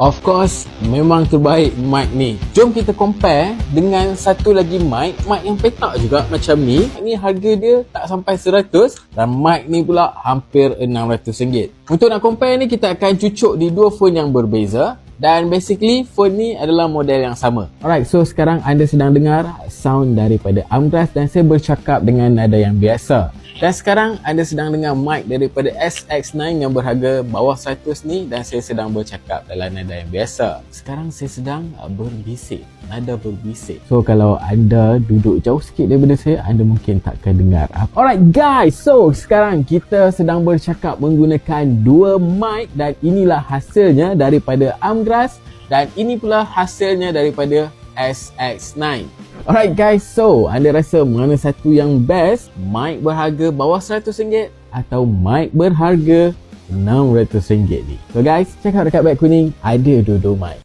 Of course, memang terbaik mic ni. Jom kita compare dengan satu lagi mic yang petak juga macam ni. Ni harga dia tak sampai 100 dan mic ni pula hampir RM600. Untuk nak compare ni, kita akan cucuk di dua phone yang berbeza. Dan basically, phone ni adalah model yang sama. Alright, so sekarang anda sedang dengar sound daripada Amgras dan saya bercakap dengan nada yang biasa. Dan sekarang anda sedang dengar mic daripada SX9 yang berharga bawah 100 ni dan saya sedang bercakap dalam nada yang biasa. Sekarang saya sedang berbisik, nada berbisik. So kalau anda duduk jauh sikit daripada saya, anda mungkin takkan dengar. Alright guys, so sekarang kita sedang bercakap menggunakan dua mic dan inilah hasilnya daripada Amgras dan ini pula hasilnya daripada SX9. Alright guys, so anda rasa mana satu yang best? Mic berharga bawah RM100 atau mic berharga RM600 ni? So guys, check out dekat beg kuning, ada dua-dua mic.